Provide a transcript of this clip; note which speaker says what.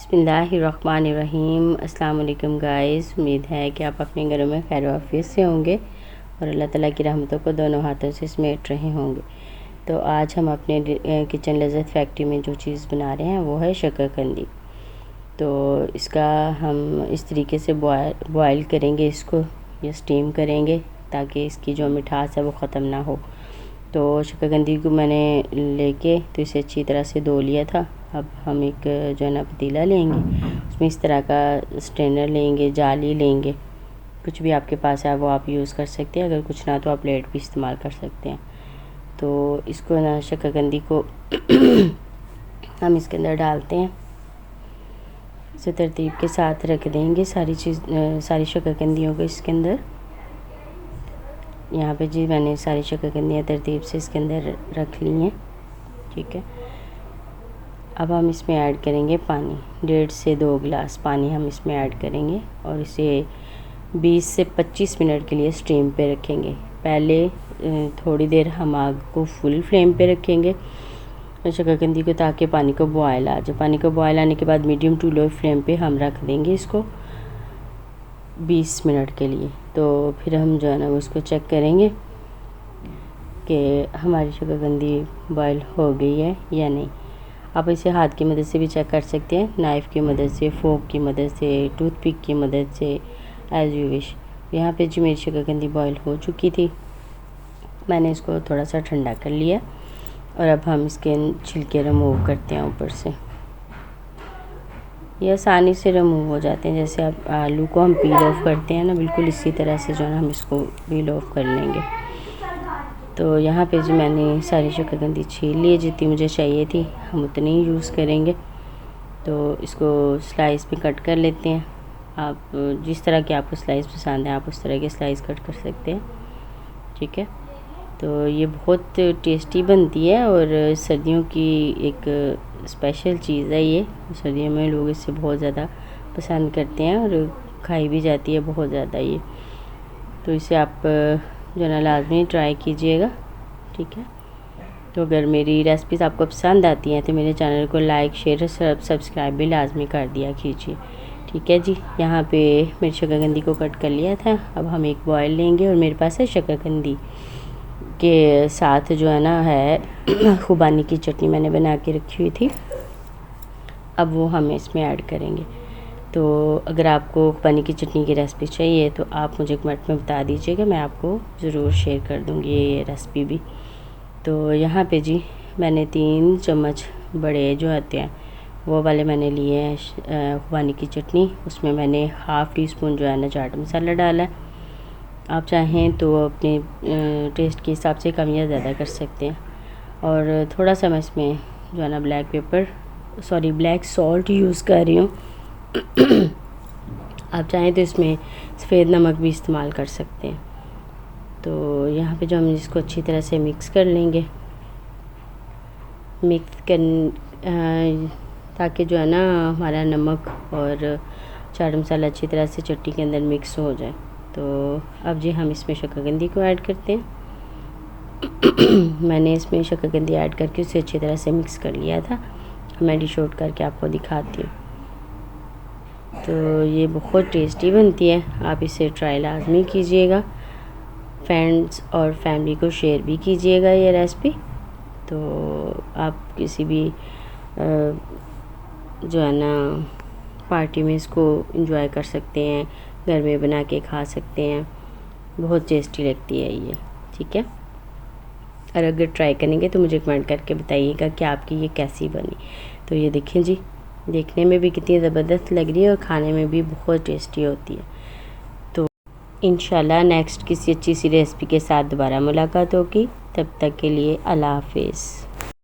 Speaker 1: बिस्मिल्लाहिर्रहमानिर्रहीम। अस्सलाम वालेकुम गाइस। उम्मीद है कि आप अपने घरों में खैर वाफियत से होंगे और अल्लाह ताला की रहमतों को दोनों हाथों से समेट रहे होंगे। तो आज हम अपने किचन लज़्ज़त फैक्ट्री में जो चीज़ बना रहे हैं वो है शकरकंदी। तो इसका हम इस तरीके से बॉयल करेंगे इसको या स्टीम करेंगे ताकि इसकी जो मिठास है वो ख़त्म ना हो। तो शकरकंदी को मैंने लेके तो इसे अच्छी तरह से धो लिया था। अब हम एक जो है ना पतीला लेंगे, उसमें इस तरह का स्ट्रेनर लेंगे, जाली लेंगे, कुछ भी आपके पास है वो आप यूज़ कर सकते हैं। अगर कुछ ना तो आप प्लेट भी इस्तेमाल कर सकते हैं। तो इसको ना शकरकंदी को हम इसके अंदर डालते हैं, इसे तरतीब के साथ रख देंगे सारी शकरकंदियों को इसके अंदर। यहाँ पे जी मैंने सारी शकरकंदियाँ तरतीब से इसके अंदर रख ली हैं, ठीक है। अब हम इसमें ऐड करेंगे पानी, 1.5 से 2 गिलास पानी हम इसमें ऐड करेंगे और इसे 20 से 25 मिनट के लिए स्टीम पे रखेंगे। पहले थोड़ी देर हम आग को फुल फ्लेम पे रखेंगे शकरकंदी को, ताकि पानी को बॉयल आ जाए। पानी को बॉयल आने के बाद मीडियम टू लो फ्लेम पे हम रख देंगे इसको 20 मिनट के लिए। तो फिर हम जो है ना उसको चेक करेंगे कि हमारी शकरकंदी बॉयल हो गई है या नहीं। आप इसे हाथ की मदद से भी चेक कर सकते हैं, नाइफ़ की मदद से, फोक की मदद से, टूथपिक की मदद से, एज़ यू विश। यहाँ पे जी मेरी शकरकंदी बॉयल हो चुकी थी, मैंने इसको थोड़ा सा ठंडा कर लिया और अब हम इसके छिलके रिमूव करते हैं ऊपर से। ये आसानी से रिमूव हो जाते हैं, जैसे आप आलू को हम पील ऑफ करते हैं ना, बिल्कुल इसी तरह से जो है हम इसको पील ऑफ कर लेंगे। तो यहाँ पे जी मैंने सारी शकरकंदी छील ली, जितनी मुझे चाहिए थी हम उतनी ही यूज़ करेंगे। तो इसको स्लाइस में कट कर लेते हैं। आप जिस तरह की आपको स्लाइस पसंद है आप उस तरह के स्लाइस कट कर सकते हैं, ठीक है। तो ये बहुत टेस्टी बनती है और सर्दियों की एक स्पेशल चीज़ है ये। सर्दियों में लोग इसे बहुत ज़्यादा पसंद करते हैं और खाई भी जाती है बहुत ज़्यादा ये। तो इसे आप जो ना लाजमी ट्राई कीजिएगा, ठीक है। तो अगर मेरी रेसिपीज़ आपको पसंद आती हैं तो मेरे चैनल को लाइक, शेयर और सब्सक्राइब भी लाजमी कर दिया कीजिए, ठीक है जी। यहाँ पे मेरी शकरकंदी को कट कर लिया था। अब हम एक बॉयल लेंगे और मेरे पास है शकरकंदी के साथ जो है ना है खुबानी की चटनी मैंने बना के रखी हुई थी, अब वो हम इसमें ऐड करेंगे। तो अगर आपको खुबानी की चटनी की रेसिपी चाहिए तो आप मुझे कमेंट में बता दीजिएगा, मैं आपको ज़रूर शेयर कर दूँगी ये रेसिपी भी। तो यहाँ पे जी मैंने 3 चम्मच बड़े जो आते हैं वो वाले मैंने लिए हैं खुबानी की चटनी। उसमें मैंने हाफ़ टी स्पून जो है ना चाट मसाला डाला है। आप चाहें तो अपने टेस्ट के हिसाब से कम या ज़्यादा कर सकते हैं। और थोड़ा सा मैं इसमें जो है ना ब्लैक सॉल्ट यूज़ कर रही हूँ। आप चाहें तो इसमें सफ़ेद नमक भी इस्तेमाल कर सकते हैं। तो यहाँ पे जो हम इसको अच्छी तरह से मिक्स कर लेंगे, ताकि जो है ना हमारा नमक और चाट मसाला अच्छी तरह से चटनी के अंदर मिक्स हो जाए। तो अब जी हम इसमें शकरकंदी को ऐड करते हैं। मैंने इसमें शकरकंदी ऐड करके उसे अच्छी तरह से मिक्स कर लिया था। मैं डिश आउट करके आपको दिखाती हूँ। तो ये बहुत टेस्टी बनती है, आप इसे ट्राई लाजमी कीजिएगा। फ्रेंड्स और फैमिली को शेयर भी कीजिएगा ये रेसिपी। तो आप किसी भी जो है ना पार्टी में इसको एंजॉय कर सकते हैं, घर में बना के खा सकते हैं, बहुत टेस्टी लगती है ये, ठीक है। और अगर ट्राई करेंगे तो मुझे कमेंट करके बताइएगा कि आपकी ये कैसी बनी। तो ये देखें जी, देखने में भी कितनी ज़बरदस्त लग रही है और खाने में भी बहुत टेस्टी होती है। तो इंशाल्लाह नेक्स्ट किसी अच्छी सी रेसिपी के साथ दोबारा मुलाकात होगी। तब तक के लिए अल्लाह हाफिज़।